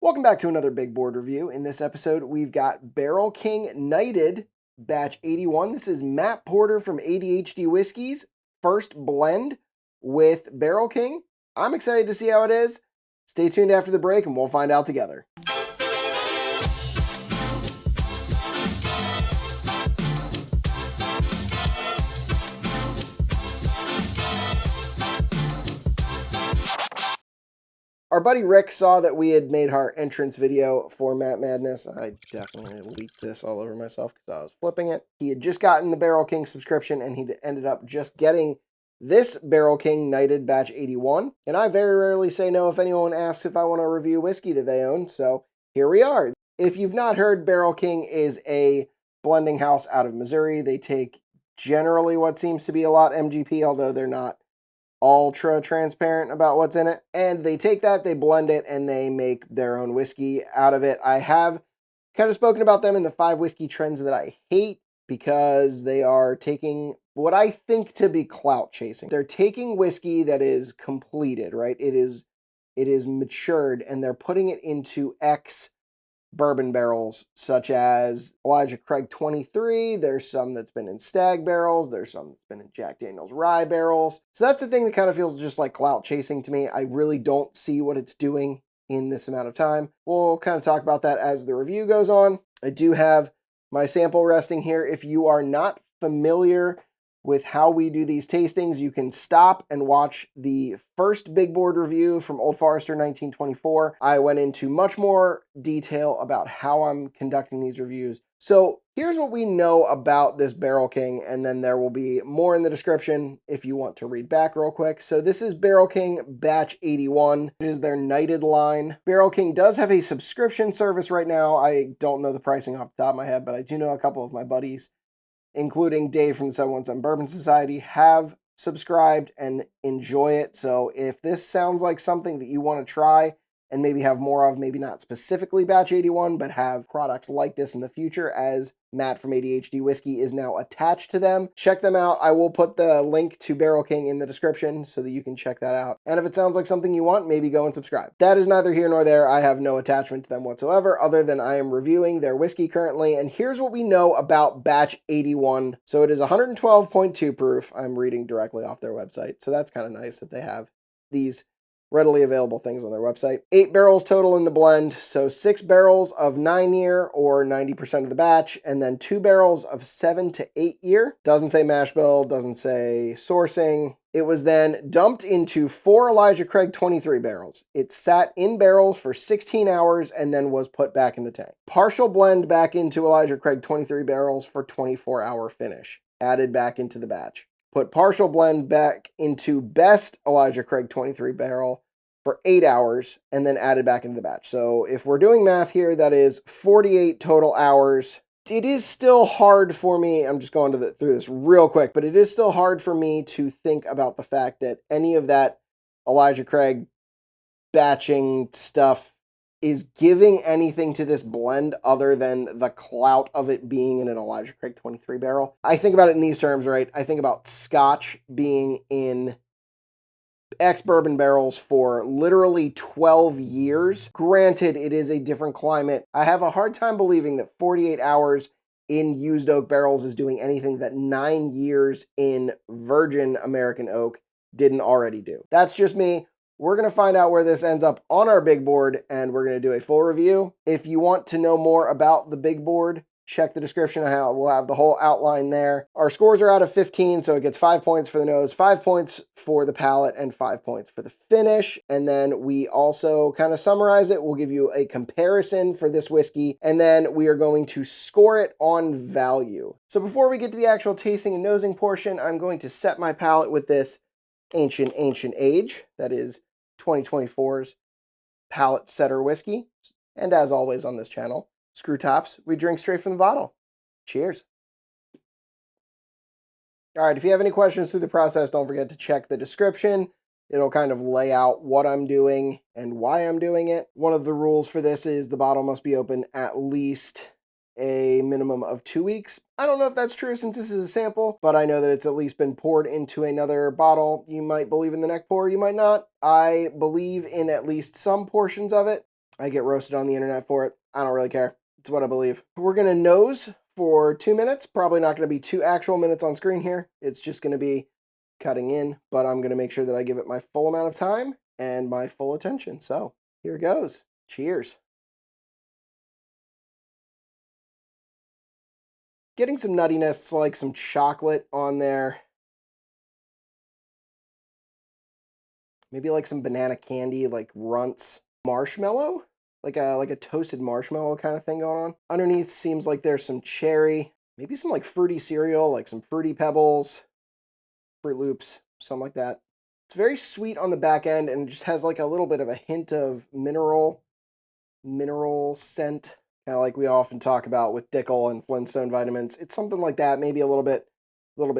Welcome back to another big board review. In this episode, we've got Barrel King Knighted Batch 81. This is Matt Porter from ADHD Whiskey's first blend with Barrel King. I'm excited to see how it is. Stay tuned after the break and we'll find out together. Our buddy Rick saw that we had made our entrance video for Matt Madness. I definitely leaked this all over myself because I was flipping it. He had just gotten the Barrel King subscription and he ended up just getting this Barrel King Knighted Batch 81. And I very rarely say no if anyone asks if I want to review whiskey that they own. So here we are. If you've not heard, Barrel King is a blending house out of Missouri. They take generally what seems to be a lot MGP, although they're not ultra transparent about what's in it. And they take that, they blend it, and they make their own whiskey out of it. I have kind of spoken about them in the 5 whiskey trends that I hate because they are taking what I think to be clout chasing. They're taking whiskey that is completed, right? It is matured, and they're putting it into X bourbon barrels, such as Elijah Craig 23. There's some that's been in stag barrels. There's some that's been in Jack Daniel's rye barrels. So that's the thing that kind of feels just like clout chasing to me. I really don't see what it's doing in this amount of time. We'll kind of talk about that as the review goes on. I do have my sample resting here. If you are not familiar with how we do these tastings, you can stop and watch the first big board review from Old Forester 1924. I went into much more detail about how I'm conducting these reviews. So here's what we know about this Barrel King, and then there will be more in the description if you want to read back real quick. So this is Barrel King Batch 81. It is their Knighted line. Barrel King does have a subscription service right now. I don't know the pricing off the top of my head, but I do know a couple of my buddies, including Dave from the 717 Bourbon Society, have subscribed and enjoy it. So if this sounds like something that you want to try and maybe have more of, maybe not specifically Batch 81, but have products like this in the future, as Matt from ADHD Whiskey is now attached to them, check them out. I will put the link to Barrel King in the description so that you can check that out. And if it sounds like something you want, maybe go and subscribe. That is neither here nor there. I have no attachment to them whatsoever, other than I am reviewing their whiskey currently. And here's what we know about Batch 81. So it is 112.2 proof. I'm reading directly off their website. So that's kind of nice that they have these readily available things on their website. 8 barrels total in the blend, so 6 barrels of 9-year or 90% of the batch, and then 2 barrels of 7 to 8-year. Doesn't say mash bill, doesn't say sourcing. It was then dumped into 4 Elijah Craig 23 barrels. It sat in barrels for 16 hours and then was put back in the tank. Partial blend back into Elijah Craig 23 barrels for 24-hour finish. Added back into the batch. Put partial blend back into best Elijah Craig 23 barrel for 8 hours and then added back into the batch. So if we're doing math here, that is 48 total hours. It is still hard for me, I'm just going through this real quick, but it is still hard for me to think about the fact that any of that Elijah Craig batching stuff is giving anything to this blend other than the clout of it being in an Elijah Craig 23 barrel. I think about it in these terms, right? I think about Scotch being in ex-bourbon barrels for literally 12 years. Granted, it is a different climate. I have a hard time believing that 48 hours in used oak barrels is doing anything that 9 years in virgin American oak didn't already do. That's just me. We're going to find out where this ends up on our big board, and we're going to do a full review. If you want to know more about the big board, check the description. We'll have the whole outline there. Our scores are out of 15, so it gets 5 points for the nose, 5 points for the palate, and 5 points for the finish. And then we also kind of summarize it. We'll give you a comparison for this whiskey, and then we are going to score it on value. So before we get to the actual tasting and nosing portion, I'm going to set my palate with this Ancient Age. That is 2024's Palate Setter Whiskey. And as always on this channel, screw tops, we drink straight from the bottle. Cheers. All right, if you have any questions through the process, don't forget to check the description. It'll kind of lay out what I'm doing and why I'm doing it. One of the rules for this is the bottle must be open at least a minimum of 2 weeks. I don't know if that's true since this is a sample, but I know that it's at least been poured into another bottle. You might believe in the neck pour, you might not. I believe in at least some portions of it. I get roasted on the internet for it. I don't really care. It's what I believe. We're going to nose for 2 minutes. Probably not going to be 2 actual minutes on screen here. It's just going to be cutting in, but I'm going to make sure that I give it my full amount of time and my full attention. So here goes. Cheers. Getting some nuttiness, like some chocolate on there. Maybe like some banana candy, like Runts. Marshmallow, like a toasted marshmallow kind of thing going on. Underneath seems like there's some cherry, maybe some like fruity cereal, like some Fruity Pebbles, Fruit Loops, something like that. It's very sweet on the back end and just has like a little bit of a hint of mineral scent, kind of like we often talk about with Dickel and Flintstone vitamins. It's something like that, maybe a little bit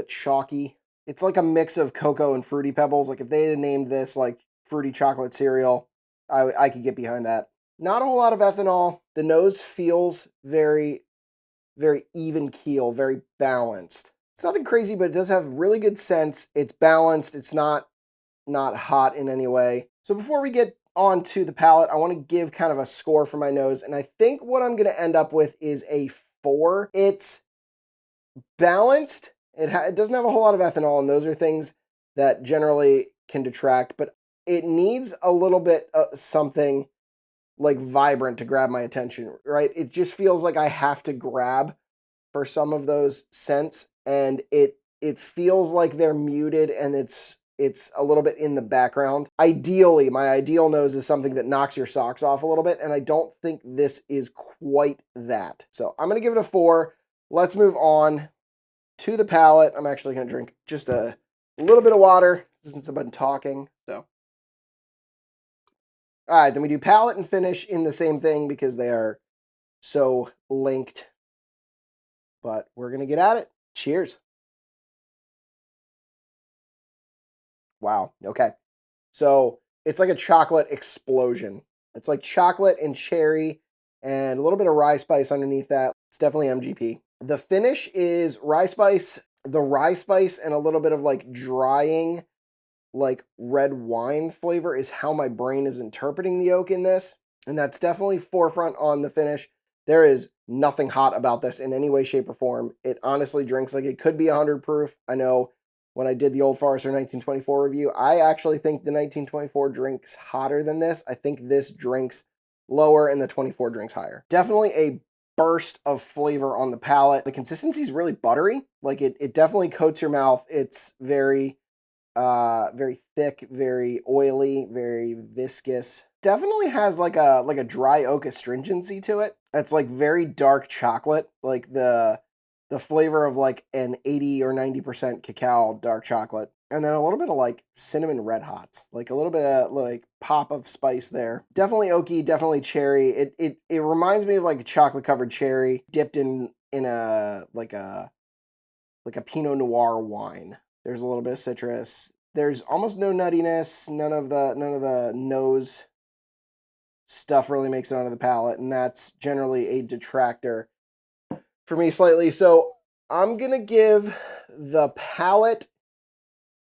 chalky. It's like a mix of cocoa and Fruity Pebbles. Like if they had named this like fruity chocolate cereal, I could get behind that. Not a whole lot of ethanol. The nose feels very, very even keel, very balanced. It's nothing crazy, but it does have really good sense. It's balanced. It's not hot in any way. So before we get on to the palate, I want to give kind of a score for my nose. And I think what I'm going to end up with is a 4. It's balanced. It doesn't have a whole lot of ethanol, and those are things that generally can detract, but it needs a little bit of something like vibrant to grab my attention, right? It just feels like I have to grab for some of those scents, and it feels like they're muted and it's a little bit in the background. Ideally, my ideal nose is something that knocks your socks off a little bit, and I don't think this is quite that. So I'm going to give it a 4. Let's move on to the palate. I'm actually going to drink just a little bit of water since I've been talking. So, all right, then we do palate and finish in the same thing because they are so linked. But we're going to get at it. Cheers. Wow. Okay. So it's like a chocolate explosion. It's like chocolate and cherry and a little bit of rye spice underneath that. It's definitely MGP. The finish is rye spice, the rye spice and a little bit of like drying, like red wine flavor is how my brain is interpreting the oak in this. And that's definitely forefront on the finish. There is nothing hot about this in any way, shape, or form. It honestly drinks like it could be 100 proof. I know when I did the Old Forester 1924 review, I actually think the 1924 drinks hotter than this. I think this drinks lower and the 24 drinks higher. Definitely a burst of flavor on the palate. The consistency is really buttery. Like it definitely coats your mouth. It's very thick, very oily, very viscous. Definitely has like a dry oak astringency to it. It's like very dark chocolate, like the flavor of like an 80 or 90% cacao dark chocolate. And then a little bit of like cinnamon red hots, like a little bit of like pop of spice there. Definitely oaky, definitely cherry. It reminds me of like a chocolate covered cherry dipped in a like a Pinot Noir wine. There's a little bit of citrus. There's almost no nuttiness. None of the nose stuff really makes it onto the palate, and that's generally a detractor for me slightly. So I'm gonna give the palate.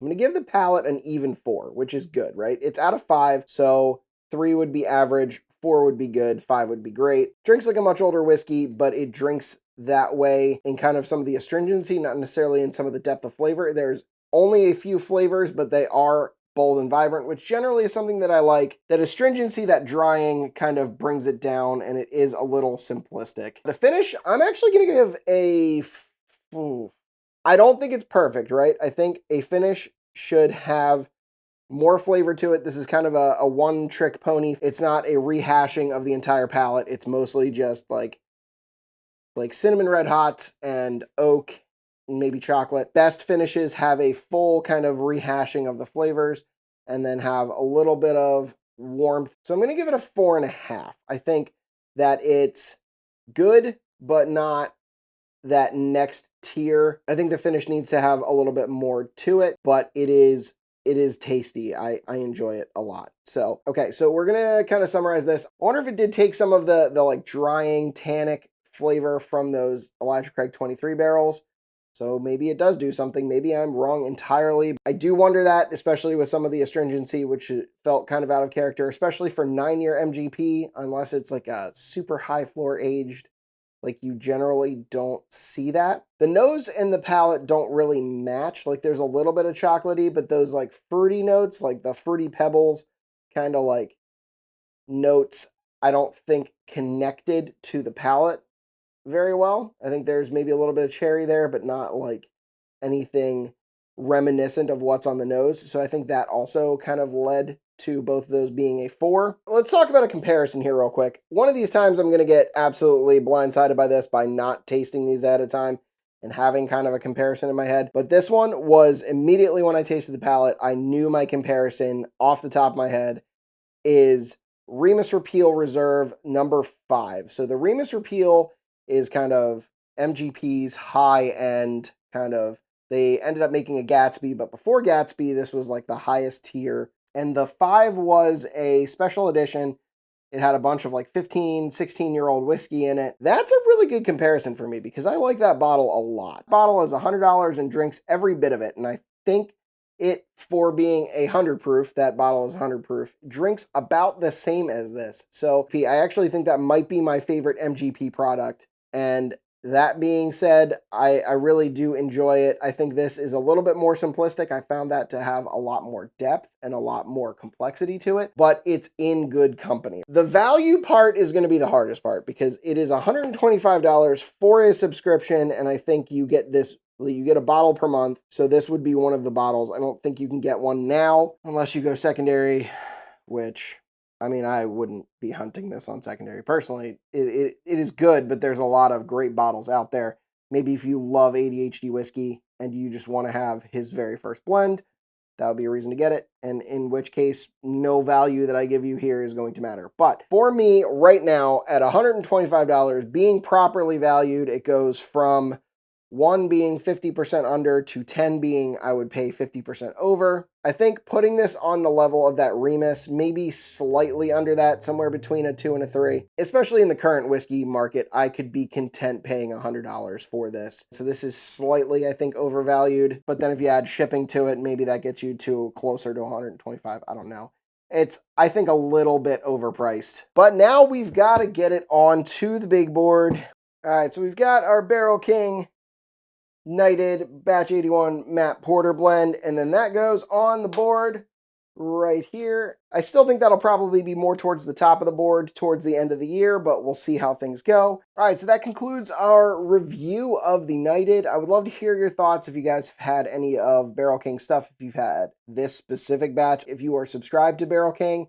I'm gonna give the palate an even 4, which is good, right? It's out of 5, so 3 would be average, 4 would be good, 5 would be great. Drinks like a much older whiskey, but it drinks that way in kind of some of the astringency, not necessarily in some of the depth of flavor. There's only a few flavors, but they are bold and vibrant, which generally is something that I like. That astringency, that drying kind of brings it down, and it is a little simplistic. The finish, I'm actually going to give a... I don't think it's perfect, right? I think a finish should have more flavor to it. This is kind of a one-trick pony. It's not a rehashing of the entire palette. It's mostly just like cinnamon red hots and oak and maybe chocolate. Best finishes have a full kind of rehashing of the flavors and then have a little bit of warmth. So I'm going to give it a 4.5. I think that it's good, but not that next tier. I think the finish needs to have a little bit more to it, but it is tasty. I enjoy it a lot. So, okay, so we're gonna kind of summarize this. I wonder if it did take some of the like drying tannic flavor from those Elijah Craig 23 barrels. So maybe it does do something. Maybe I'm wrong entirely. I do wonder that, especially with some of the astringency, which felt kind of out of character, especially for 9-year MGP, unless it's like a super high floor aged. Like, you generally don't see that. The nose and the palate don't really match. Like, there's a little bit of chocolatey, but those like fruity notes, like the fruity pebbles kind of like notes, I don't think connected to the palate very well. I think there's maybe a little bit of cherry there, but not like anything reminiscent of what's on the nose. So I think that also kind of led to both of those being a 4. Let's talk about a comparison here real quick. One of these times I'm going to get absolutely blindsided by this by not tasting these at a time and having kind of a comparison in my head. But this one was immediately when I tasted the palate, I knew my comparison off the top of my head is Remus Repeal Reserve number 5. So the Remus Repeal is kind of MGP's high end kind of. They ended up making a Gatsby, but before Gatsby, this was like the highest tier. And the 5 was a special edition. It had a bunch of like 15, 16-year-old whiskey in it. That's a really good comparison for me because I like that bottle a lot. The bottle is $100 and drinks every bit of it. And I think it, for being 100 proof, that bottle is 100 proof, drinks about the same as this. So I actually think that might be my favorite MGP product. And that being said, I really do enjoy it. I think this is a little bit more simplistic. I found that to have a lot more depth and a lot more complexity to it, but it's in good company. The value part is going to be the hardest part because it is $125 for a subscription, and I think you get this. You get a bottle per month, so this would be one of the bottles. I don't think you can get one now unless you go secondary, which, I mean, I wouldn't be hunting this on secondary. Personally, it is good, but there's a lot of great bottles out there. Maybe if you love ADHD Whiskey and you just want to have his very first blend, that would be a reason to get it. And in which case, no value that I give you here is going to matter. But for me right now, at $125, being properly valued, it goes from 1 being 50% under to 10 being I would pay 50% over. I think putting this on the level of that Remus, maybe slightly under that, somewhere between a 2 and a 3. Especially in the current whiskey market, I could be content paying $100 for this. So this is slightly, I think, overvalued. But then if you add shipping to it, maybe that gets you to closer to 125. I don't know. It's, I think, a little bit overpriced. But now we've got to get it onto the big board. All right, so we've got our Barrel King Knighted Batch 81 Matt Porter blend, and then that goes on the board right here. I still think that'll probably be more towards the top of the board towards the end of the year, but we'll see how things go. All right, so that concludes our review of the Knighted. I would love to hear your thoughts if you guys have had any of Barrel King stuff, if you've had this specific batch. If you are subscribed to Barrel King,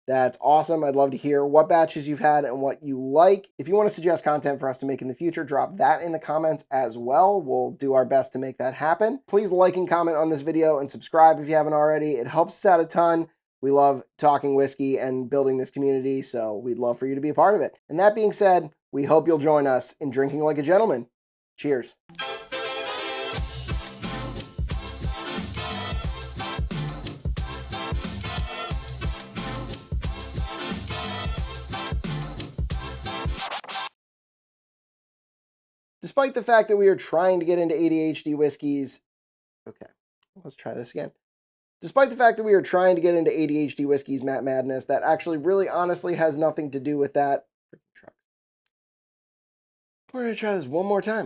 that's awesome. I'd love to hear what batches you've had and what you like. If you want to suggest content for us to make in the future, drop that in the comments as well. We'll do our best to make that happen. Please like and comment on this video and subscribe if you haven't already. It helps us out a ton. We love talking whiskey and building this community, so we'd love for you to be a part of it. And that being said, we hope you'll join us in drinking like a gentleman. Cheers. Despite the fact that we are trying to get into ADHD whiskeys, okay, let's try this again. Despite the fact that we are trying to get into ADHD whiskeys, Matt Madness, that actually really honestly has nothing to do with that. We're going to try this one more time.